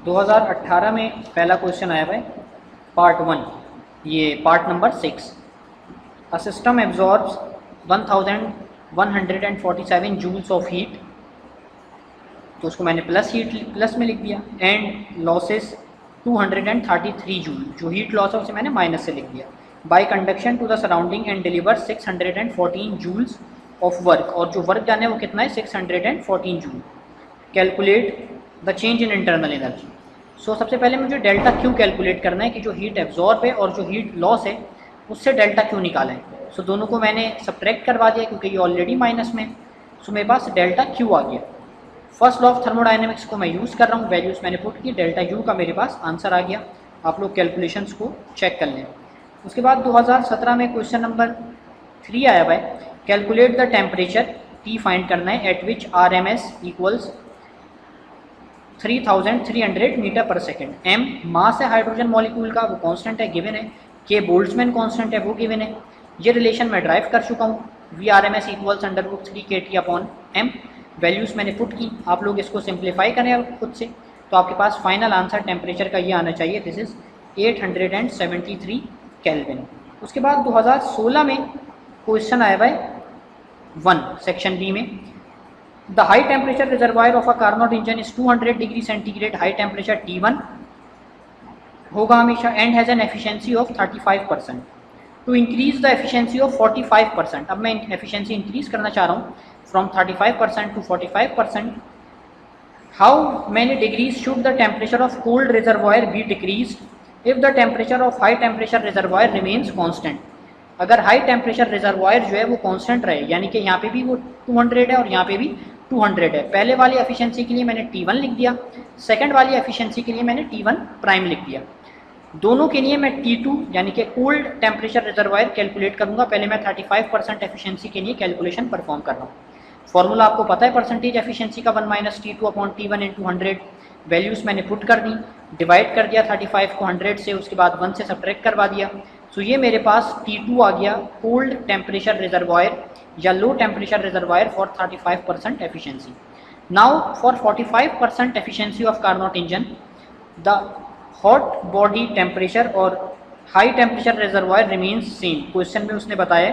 2018 में पहला क्वेश्चन आया भाई, पार्ट 1, ये part number 6। A system absorbs 1147 joules of heat, तो उसको मैंने प्लस में लिख दिया, एंड लॉसेस 233 जूल, जो हीट लॉस है उसे मैंने माइनस से लिख दिया। By conduction to the surrounding and deliver 614 joules of work, और जो वर्क जाना है वो कितना है 614 joule. Calculate the change in internal energy. So सबसे पहले मुझे डेल्टा क्यू कैलकुलेट करना है कि जो हीट एब्जॉर्ब है और जो हीट लॉस है उससे डेल्टा क्यू निकाला है। सो दोनों को मैंने सब्ट्रैक्ट करवा दिया क्योंकि ये ऑलरेडी माइनस में। सो मेरे पास डेल्टा क्यू आ गया। फर्स्ट लॉ ऑफ थर्मोडायनेमिक्स को मैं यूज़ कर रहा हूँ, वैल्यूज़ मैंने पुट की, डेल्टा यू का मेरे पास आंसर आ गया। आप लोग कैलकुलेशंस को चेक कर लें। उसके बाद 2017 में क्वेश्चन नंबर 3 आया भाई, calculate the temperature T find करना है at which RMS equals 3300 metre पर सेकेंड। m मास है हाइड्रोजन मॉलिक्यूल का, वो कांस्टेंट है, गिवन है। k बोल्ट्जमैन कांस्टेंट है, वो गिवन है। ये रिलेशन मैं ड्राइव कर चुका हूँ, VRMS इक्वल्स √3 kT/m। वैल्यूज़ मैंने पुट की, आप लोग इसको सिंप्लीफाई करें खुद से, तो आपके पास फाइनल आंसर टेम्परेचर का ये आना चाहिए, दिस इज़ 873 केल्विन। उसके बाद 2016 में क्वेश्चन आया भाई 1 सेक्शन बी में, the high temperature reservoir of a Carnot engine is 200 degree centigrade, high temperature T1 होगा हमेशा, and has an efficiency of 35%। To increase the efficiency of 45%, अब मैं एफिशिएंसी इंक्रीज करना चाह रहा हूँ from 35% to 45%। How many degrees should the temperature of cold reservoir be decrease if the temperature of high temperature reservoir remains constant. अगर high temperature reservoir जो है वो कांस्टेंट रहे, यानी कि यहाँ पे भी वो 200 है और यहाँ पे भी 200 है। पहले वाली एफिशिएंसी के लिए मैंने T1 लिख दिया, सेकंड वाली एफिशिएंसी के लिए मैंने T1 प्राइम लिख दिया। दोनों के लिए मैं T2 यानी कि कोल्ड टेम्परेचर रिजर्वायर कैलकुलेट करूँगा। पहले मैं 35% एफिशिएंसी के लिए कैलकुलेशन परफॉर्म कर रहा हूँ। फॉर्मूला आपको पता है परसेंटेज एफिशिएंसी का, 1 - T2/T1 × 100। वैल्यूज़ मैंने पुट कर दी, डिवाइड कर दिया 35 को 100 से, उसके बाद 1 से सब्ट्रैक्ट करवा दिया। सो ये मेरे पास T2 आ गया, कोल्ड टेम्परेचर रिजर्वायर या low temperature reservoir for 35% efficiency. Now for 45% efficiency of Carnot engine, the hot body temperature और high temperature reservoir remains same. Question में उसने बताया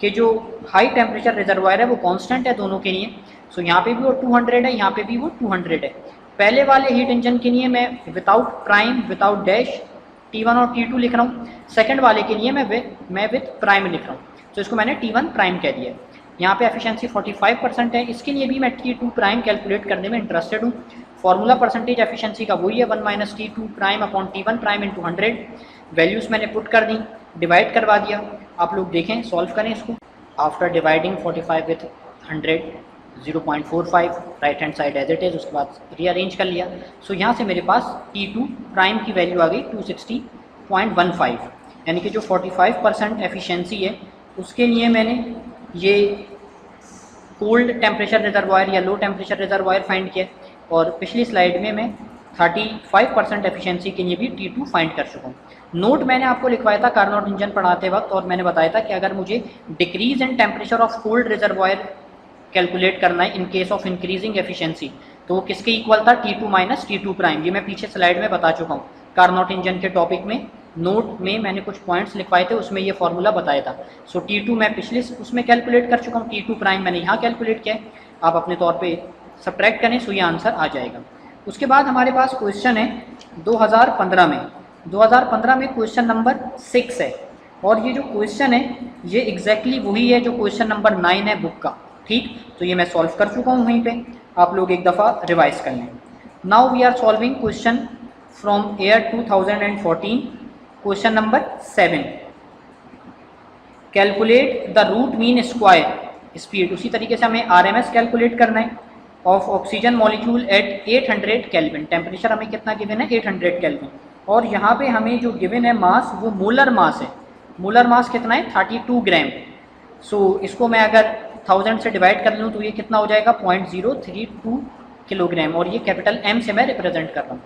कि जो हाई टेम्परेचर रिजर्वायर है वो कांस्टेंट है दोनों के लिए। सो यहाँ पे भी वो 200 है, यहाँ पे भी वो 200 है। पहले वाले हीट इंजन के लिए मैं without prime without dash T1 और T2 लिख रहा हूँ, सेकंड वाले के लिए मैं विद प्राइम लिख रहा हूँ, तो इसको मैंने T1 प्राइम कह दिया। यहाँ पे एफिशिएंसी 45% है, इसके लिए भी मैं T2 प्राइम कैलकुलेट करने में इंटरेस्टेड हूँ। फॉर्मूला परसेंटेज एफिशिएंसी का वही है, 1 - T2 prime upon T1 prime × 100। Values मैंने पुट कर दी, डिवाइड करवा दिया। आप लोग देखें, सॉल्व करें इसको। After dividing 45 with 100, 0.45, right hand side as it is, उसके बाद रीअरेंज कर लिया। सो यहाँ से मेरे पास T2 प्राइम की वैल्यू आ गई 260.15, यानी कि जो 45% एफिशिएंसी है उसके लिए मैंने ये कोल्ड टेम्परेचर रिजर्वायर या लो टेम्परेचर रिजर्वायर फाइंड किया, और पिछली स्लाइड में मैं 35% एफिशिएंसी के लिए भी T2 फाइंड कर चुका हूँ। नोट मैंने आपको लिखवाया था कार्नोट इंजन पढ़ाते वक्त, और मैंने बताया था कि अगर मुझे decrease in temperature of cold reservoir calculate करना है in case of increasing efficiency, तो वो किसके इक्वल था, T2 - T2 प्राइम। ये मैं पीछे स्लाइड में बता चुका हूँ। कार्नोट इंजन के टॉपिक में नोट में मैंने कुछ पॉइंट्स लिखवाए थे, उसमें ये फॉर्मूला बताया था। सो T2 मैं पिछले उसमें कैलकुलेट कर चुका हूँ, T2 प्राइम मैंने यहाँ कैलकुलेट किया है। आप अपने तौर पर सब्ट्रैक्ट करें, सो ये आंसर आ जाएगा। उसके बाद हमारे पास क्वेश्चन है 2015 में। 2015 में क्वेश्चन नंबर 6 है, और ये जो क्वेश्चन है ये एग्जैक्टली वही है जो क्वेश्चन नंबर 9 है बुक का, ठीक। तो ये मैं सॉल्व कर चुका हूँ वहीं पे, आप लोग एक दफ़ा रिवाइज कर लें। Now we are solving question from year 2014, question number 7। Calculate the root mean square speed. उसी तरीके से हमें RMS कैलकुलेट करना है of oxygen molecule at 800 kelvin. Temperature हमें कितना गिवन है, 800 केल्विन, और यहाँ पे हमें जो गिवन है मास वो मोलर मास है। मोलर मास कितना है, 32 ग्राम। सो इसको मैं अगर 1000 से डिवाइड कर लूँ तो ये कितना हो जाएगा, 0.032 किलोग्राम, और ये कैपिटल M से मैं रिप्रेजेंट कर रहा हूँ।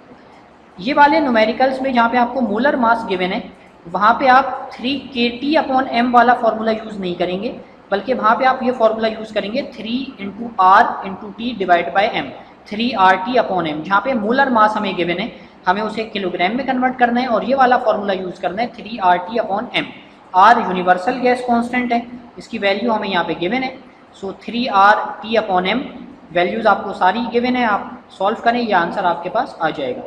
ये वाले न्यूमेरिकल्स में जहाँ पे आपको मोलर मास गिवन है वहाँ पे आप 3 kT/m वाला फॉर्मूला यूज़ नहीं करेंगे, बल्कि वहाँ पे आप ये फॉर्मूला यूज़ करेंगे 3 × R × T divide by M। 3RT/m, जहाँ पे मोलर मास हमें गिवन है, हमें उसे किलोग्राम में कन्वर्ट करना है और ये वाला फॉर्मूला यूज़ करना है 3RT/m। R universal gas constant है, इसकी वैल्यू हमें यहाँ पे गिवन है। सो 3RT/m वैल्यूज़ आपको सारी गिवन है, आप सॉल्व करें, ये आंसर आपके पास आ जाएगा।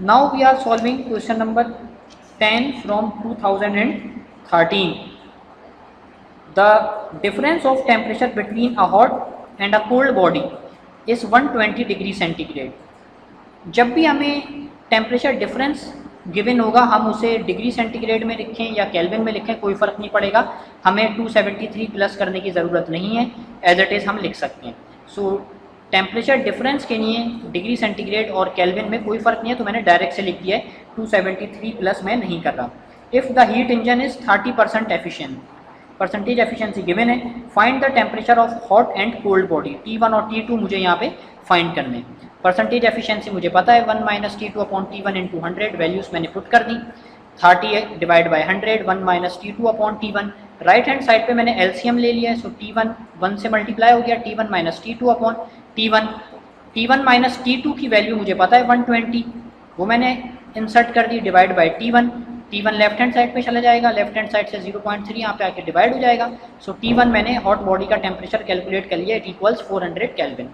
Now we are solving question number 10 from 2013। The difference of temperature between a hot and a cold body is 120 degree centigrade. जब भी हमें टेम्परेचर डिफरेंस गिवन होगा, हम उसे डिग्री सेंटीग्रेड में लिखें या केल्विन में लिखें, कोई फ़र्क नहीं पड़ेगा, हमें 273 प्लस करने की ज़रूरत नहीं है, एज इट इज़ हम लिख सकते हैं। सो टेम्परेचर डिफरेंस के लिए डिग्री सेंटीग्रेड और केल्विन में कोई फ़र्क नहीं है, तो मैंने डायरेक्ट से लिख दिया है, 273 प्लस मैं नहीं कर रहा। If the heat engine is 30% efficient, percentage efficiency given है, find the temperature of hot and cold body, T1 और T2 मुझे यहाँ पे फाइंड करने हैं। परसेंटेज एफिशिएंसी मुझे पता है 1 - T2/T1 × 100, वैल्यूज़ मैंने पुट कर दी, 30 divide by 100, 1 - T2/T1। Right hand side पे मैंने एलसीएम ले लिया है, सो T1 1 से मल्टीप्लाई हो गया, T1 - T2/T1। T1 - T2 की वैल्यू मुझे पता है 120, वो मैंने इंसर्ट कर दी, divide by T1। T1 left hand side पे चला जाएगा, लेफ्ट हैंड साइड से 0.3 यहाँ पे आके डिवाइड हो जाएगा। सो T1 मैंने हॉट बॉडी का टेम्परेचर कैलकुलेट कर लिया, इट इक्वल्स 400 केल्विन।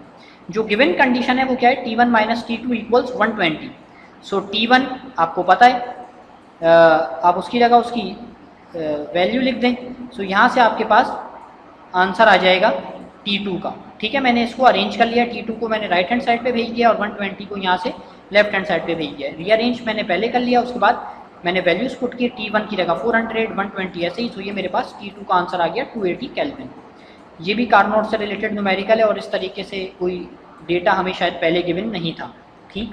जो गिवन कंडीशन है वो क्या है, T1 - T2 इक्वल्स 120। सो T1 आपको पता है, आप उसकी जगह उसकी वैल्यू लिख दें। सो यहाँ से आपके पास आंसर आ जाएगा T2 का। ठीक है, मैंने इसको अरेंज कर लिया, T2 को मैंने राइट हैंड साइड पे भेज दिया और 120 को यहाँ से लेफ्ट हैंड साइड पे भेज दिया। रीअरेंज मैंने पहले कर लिया, उसके बाद मैंने वैल्यूज पुट की, T1 की जगह 400, 120 ऐसे ही। तो ये मेरे पास T2 का आंसर आ गया 280 केल्विन। ये भी कार्नोट से रिलेटेड न्यूमेरिकल है और इस तरीके से कोई डेटा हमें शायद पहले गिवन नहीं था। ठीक,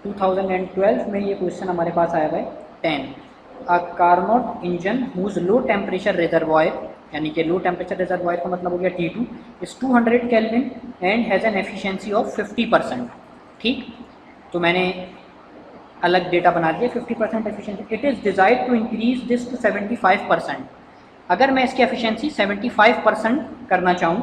2012 में ये क्वेश्चन हमारे पास आया है 10। A Carnot engine whose low temperature reservoir, यानी कि लो टेम्परेचर रिजर्वायर का मतलब हो गया T2, is 200 kelvin and has an efficiency of 50%। ठीक, तो मैंने अलग डेटा बना दिया 50% efficiency. It is desired to increase this to 75%। अगर मैं इसकी एफिशिएंसी 75% करना चाहूँ,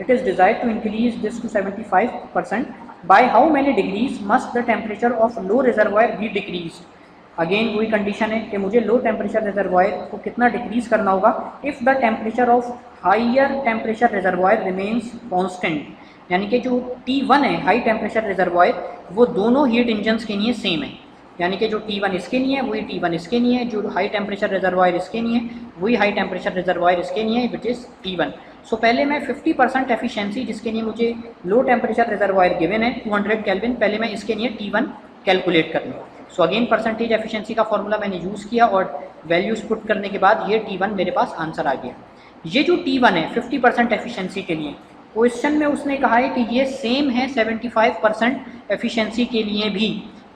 it is desired to increase this to 75%, by how many degrees must the temperature of low reservoir be decreased? Again वही कंडीशन है कि मुझे लो टेम्परेचर रिजर्वायर को कितना डिक्रीज करना होगा। If the temperature of higher temperature reservoir remains constant, यानी कि जो T1 है हाई टेम्परेचर रिजर्वायर, वो दोनों हीट इंजन्स के लिए सेम है, यानी कि जो T1 इसके लिए है वही T1 इसके लिए है, जो हाई टेम्परेचर रिजर्वायर इसके लिए है वही हाई टेम्परेचर रिजर्वायर इसके लिए है, विच इज़ T1। सो पहले मैं 50% एफिशिएंसी, जिसके लिए मुझे लो टेम्परेचर रिजर्वायर गिवन है 200 केल्विन, पहले मैं इसके लिए T1 कैलकुलेट कर लूँ। सो अगेन परसेंटेज एफिशिएंसी का फॉर्मूला मैंने यूज़ किया और वैल्यूज पुट करने के बाद ये T1 मेरे पास आंसर आ गया। ये जो T1 है 50% एफिशिएंसी के लिए, क्वेश्चन में उसने कहा है कि ये सेम है 75% एफिशिएंसी के लिए भी,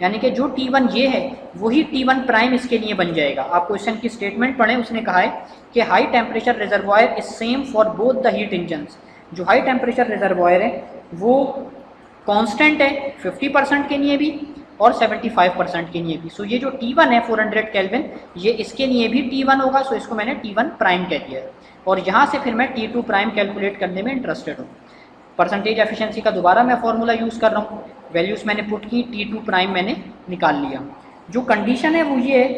यानी कि जो T1 ये है वही T1 प्राइम इसके लिए बन जाएगा। आप क्वेश्चन की स्टेटमेंट पढ़ें, उसने कहा है कि high temperature reservoir is same for both the heat engines. जो हाई टेम्परेचर रिजर्वायर है वो कांस्टेंट है 50% के लिए भी और 75% के लिए भी। सो ये जो T1 है 400 केल्विन, ये इसके लिए भी T1 होगा, सो इसको मैंने T1 प्राइम कह दिया है और यहाँ से फिर मैं T2 प्राइम कैलकुलेट करने में इंटरेस्टेड हूँ। परसेंटेज एफिशिएंसी का दोबारा मैं फॉर्मूला यूज़ कर रहा हूँ, वैल्यूज़ मैंने पुट की, T2 प्राइम मैंने निकाल लिया। जो कंडीशन है वो ये है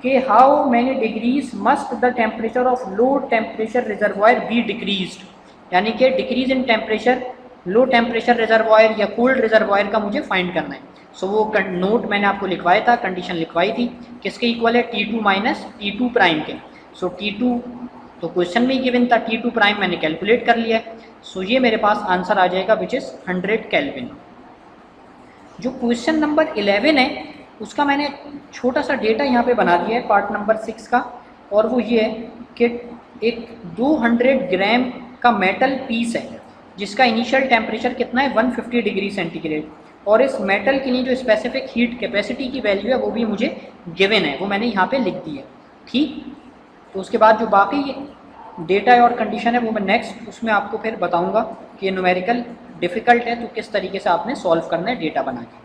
कि how many degrees must the temperature of low temperature reservoir be decreased, यानी कि decrease in temperature low temperature reservoir या कोल्ड रिजर्वायर का मुझे फाइंड करना है। सो वो नोट मैंने आपको लिखवाया था, कंडीशन लिखवाई थी, किसके इक्वल है T2 माइनस T2 प्राइम के। सो T2 तो क्वेश्चन में ही गिवन था, T2 प्राइम मैंने कैलकुलेट कर लिया है। सो ये मेरे पास आंसर आ जाएगा विच इज़ 100 केल्विन। जो क्वेश्चन नंबर 11 है उसका मैंने छोटा सा डेटा यहाँ पे बना दिया है पार्ट नंबर 6 का, और वो ये है कि एक 200 ग्राम का मेटल पीस है जिसका इनिशियल टेम्परेचर कितना है 150 डिग्री सेंटीग्रेड, और इस मेटल के लिए जो स्पेसिफिक हीट कैपेसिटी की वैल्यू है वो भी मुझे गिवन है, वो मैंने यहाँ पे लिख दी है। ठीक, तो उसके बाद जो बाकी डेटा है और कंडीशन है वो मैं नेक्स्ट उसमें आपको फिर बताऊंगा कि ये न्यूमेरिकल डिफ़िकल्ट है तो किस तरीके से आपने सॉल्व करना है डेटा बना के।